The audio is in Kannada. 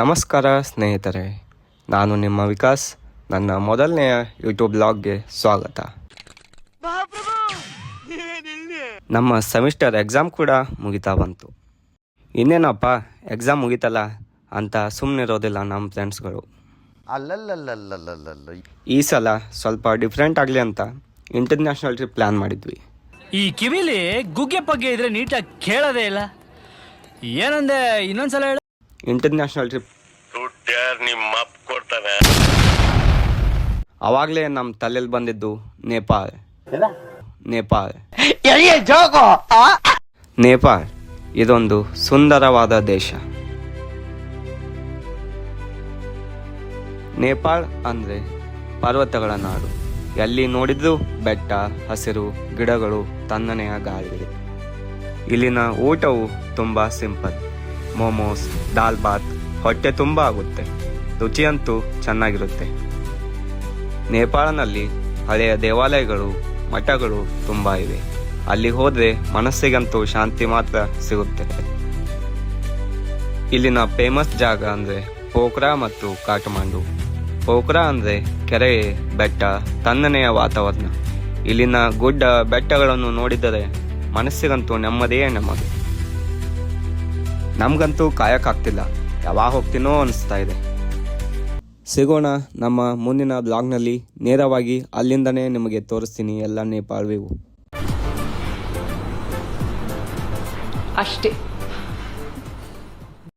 ನಮಸ್ಕಾರ ಸ್ನೇಹಿತರೆ, ನಾನು ನಿಮ್ಮ ವಿಕಾಸ್. ನನ್ನ ಮೊದಲನೆಯ ಯೂಟ್ಯೂಬ್ ಬ್ಲಾಗ್ಗೆ ಸ್ವಾಗತ. ನಮ್ಮ ಸೆಮಿಸ್ಟರ್ ಎಕ್ಸಾಮ್ ಕೂಡ ಮುಗಿತಾ ಬಂತು. ಇನ್ನೇನಪ್ಪ ಎಕ್ಸಾಮ್ ಮುಗಿತಲ್ಲ ಅಂತ ಸುಮ್ಮನಿರೋದಿಲ್ಲ ನಮ್ಮ ಫ್ರೆಂಡ್ಸ್ಗಳು. ಈ ಸಲ ಸ್ವಲ್ಪ ಡಿಫ್ರೆಂಟ್ ಆಗಲಿ ಅಂತ ಇಂಟರ್ನ್ಯಾಷನಲ್ ಟ್ರಿಪ್ ಪ್ಲ್ಯಾನ್ ಮಾಡಿದ್ವಿ. ಈ ಕಿವಿಲಿ ಗುಗ್ಗೆ ಪಗ್ಗೆ ಇದ್ರೆ ನೀಟಾಗಿ ಕೇಳೋದೇ ಇಲ್ಲ. ಏನಂದೆ ಇನ್ನೊಂದ್ಸಲ ಹೇಳ. ಇಂಟರ್ನ್ಯಾಷನಲ್ ಟ್ರಿಪ್ ಅವಾಗಲೇ ನಮ್ಮ ತಲೆಯಲ್ಲಿ ಬಂದಿದ್ದು ನೇಪಾಳ್. ನೇಪಾಳ್ ಇದೊಂದು ಸುಂದರವಾದ ದೇಶ. ನೇಪಾಳ್ ಅಂದರೆ ಪರ್ವತಗಳ ನಾಡು. ಎಲ್ಲಿ ನೋಡಿದ್ರೂ ಬೆಟ್ಟ, ಹಸಿರು, ಗಿಡಗಳು, ತಣ್ಣನೆಯ ಗಾಳಿ. ಇಲ್ಲಿನ ಊಟವು ತುಂಬ ಸಿಂಪಲ್. ಮೋಮೋಸ್, ದಾಲ್ ಬಾತ್ ಹೊಟ್ಟೆ ತುಂಬ ಆಗುತ್ತೆ. ರುಚಿಯಂತೂ ಚೆನ್ನಾಗಿರುತ್ತೆ. ನೇಪಾಳನಲ್ಲಿ ಹಳೆಯ ದೇವಾಲಯಗಳು, ಮಠಗಳು ತುಂಬ ಇವೆ. ಅಲ್ಲಿ ಹೋದರೆ ಮನಸ್ಸಿಗಂತೂ ಶಾಂತಿ ಮಾತ್ರ ಸಿಗುತ್ತೆ. ಇಲ್ಲಿನ ಫೇಮಸ್ ಜಾಗ ಅಂದರೆ ಪೋಖ್ರಾ ಮತ್ತು ಕಾಠ್ಮಂಡು. ಪೋಖ್ರಾ ಅಂದರೆ ಕೆರೆ, ಬೆಟ್ಟ, ತಣ್ಣನೆಯ ವಾತಾವರಣ. ಇಲ್ಲಿನ ಗುಡ್ಡ ಬೆಟ್ಟಗಳನ್ನು ನೋಡಿದರೆ ಮನಸ್ಸಿಗಂತೂ ನೆಮ್ಮದಿಯೇ ನೆಮ್ಮದಿ. ನಮಗಂತೂ ಕಾಯಕ್ಕಾಗ್ತಿಲ್ಲ, ಯಾವಾಗ ಹೋಗ್ತೀನೋ ಅನಿಸ್ತಾ ಇದೆ. ಸಿಗೋಣ ನಮ್ಮ ಮುಂದಿನ ಬ್ಲಾಗ್ನಲ್ಲಿ. ನೇರವಾಗಿ ಅಲ್ಲಿಂದನೇ ನಿಮಗೆ ತೋರಿಸ್ತೀನಿ ಎಲ್ಲ ನೇಪಾಳ್ ವ್ಯೂ. ಅಷ್ಟೇ.